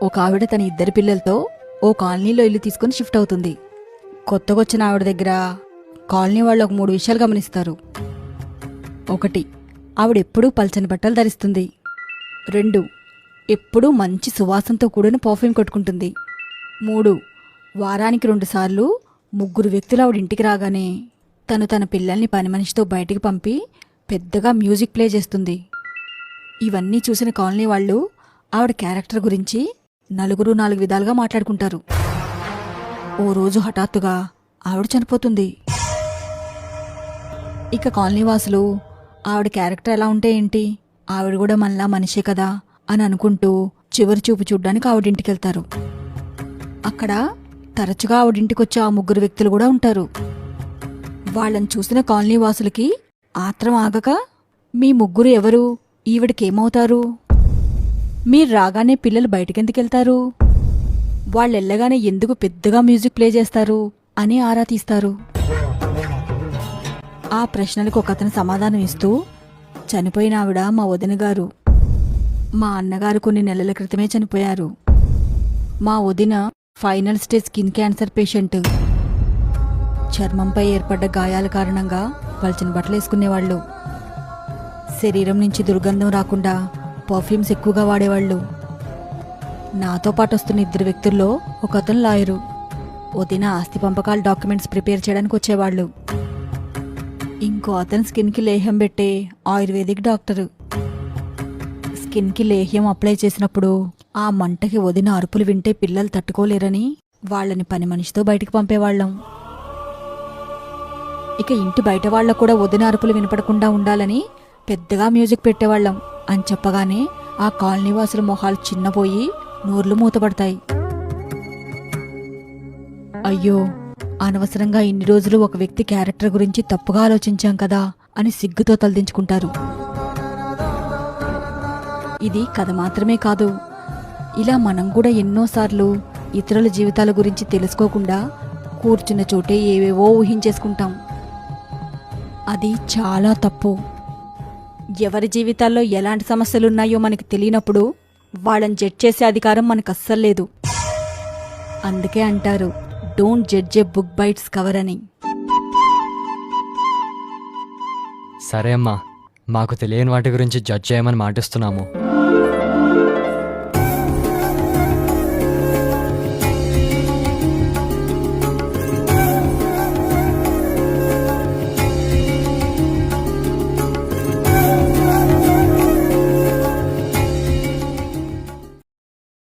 ఒక ఆవిడ తన ఇద్దరి పిల్లలతో ఓ కాలనీలో ఇల్లు తీసుకుని షిఫ్ట్ అవుతుంది. కొత్తగొచ్చిన ఆవిడ దగ్గర కాలనీ వాళ్ళు ఒక 3 విషయాలు గమనిస్తారు. 1, ఆవిడెప్పుడూ పల్చని బట్టలు ధరిస్తుంది. 2, ఎప్పుడూ మంచి సువాసనతో కూడిన పర్ఫ్యూమ్ కొట్టుకుంటుంది. 3, వారానికి 2 సార్లు 3 వ్యక్తులు ఆవిడ ఇంటికి రాగానే తన పిల్లల్ని పని మనిషితో బయటికి పంపి పెద్దగా మ్యూజిక్ ప్లే చేస్తుంది. ఇవన్నీ చూసిన కాలనీ వాళ్ళు ఆవిడ క్యారెక్టర్ గురించి నలుగురు 4 విధాలుగా మాట్లాడుకుంటారు. ఓ రోజు హఠాత్తుగా ఆవిడ చనిపోతుంది. ఇక కాలనీ వాసులు ఆవిడ క్యారెక్టర్ ఎలా ఉంటే ఏంటి, ఆవిడ కూడా మనలా మనిషే కదా అని అనుకుంటూ చివరి చూపు చూడ్డానికి ఆవిడింటికెళ్తారు. అక్కడ తరచుగా ఆవిడింటికొచ్చే ఆ 3 వ్యక్తులు కూడా ఉంటారు. వాళ్ళని చూసిన కాలనీ వాసులకి ఆత్రం ఆగక, మీ 3 ఎవరు, ఈవిడికేమవుతారు, మీరు రాగానే పిల్లలు బయటికెందుకెళ్తారు, వాళ్ళెళ్ళగానే ఎందుకు పెద్దగా మ్యూజిక్ ప్లే చేస్తారు అని ఆరా తీస్తారు. ఆ ప్రశ్నలకు ఒకతను సమాధానం ఇస్తూ, చనిపోయిన ఆవిడ మా వదిన గారు. మా అన్నగారు కొన్ని నెలల క్రితమే చనిపోయారు. మా వదిన final stage skin cancer patient. చర్మంపై ఏర్పడ్డ గాయాల కారణంగా పల్చని బట్టలు వేసుకునేవాళ్ళు. శరీరం నుంచి దుర్గంధం రాకుండా పర్ఫ్యూమ్స్ ఎక్కువగా వాడేవాళ్ళు. నాతో పాటు వస్తున్న 2 వ్యక్తుల్లో ఒకతను లాయరు. వదిన ఆస్తి పంపకాల డాక్యుమెంట్స్ ప్రిపేర్ చేయడానికి వచ్చేవాళ్ళు. ఇంకో అతను స్కిన్కి లేహ్యం పెట్టే ఆయుర్వేదిక్ డాక్టరు. స్కిన్కి లేహ్యం అప్లై చేసినప్పుడు ఆ మంటకి వదిన అరుపులు వింటే పిల్లలు తట్టుకోలేరని వాళ్ళని పని మనిషితో బయటికి పంపేవాళ్ళం. ఇక ఇంటి బయట వాళ్ళకు కూడా వదిన అరుపులు వినపడకుండా ఉండాలని పెద్దగా మ్యూజిక్ పెట్టేవాళ్ళం అని చెప్పగానే ఆ కాలనీవాసుల మొహాలు చిన్నపోయి నోర్లు మూతపడతాయి. అయ్యో, అనవసరంగా ఇన్ని రోజులు ఒక వ్యక్తి క్యారెక్టర్ గురించి తప్పుగా ఆలోచించాం కదా అని సిగ్గుతో తలదించుకుంటారు. ఇది కథ మాత్రమే కాదు, ఇలా మనం కూడా ఎన్నోసార్లు ఇతరుల జీవితాల గురించి తెలుసుకోకుండా కూర్చున్న చోటే ఏవేవో ఊహించేసుకుంటాం. అది చాలా తప్పు. ఎవరి జీవితాల్లో ఎలాంటి సమస్యలున్నాయో మనకు తెలియనప్పుడు వాళ్ళని జడ్జ్ చేసే అధికారం మనకు అస్సలు లేదు. అందుకే అంటారు, don't judge A book by its cover అని. సరే అమ్మా, మాకు తెలియని వాటి గురించి జడ్జ్ చేయమని మాటిస్తున్నాము.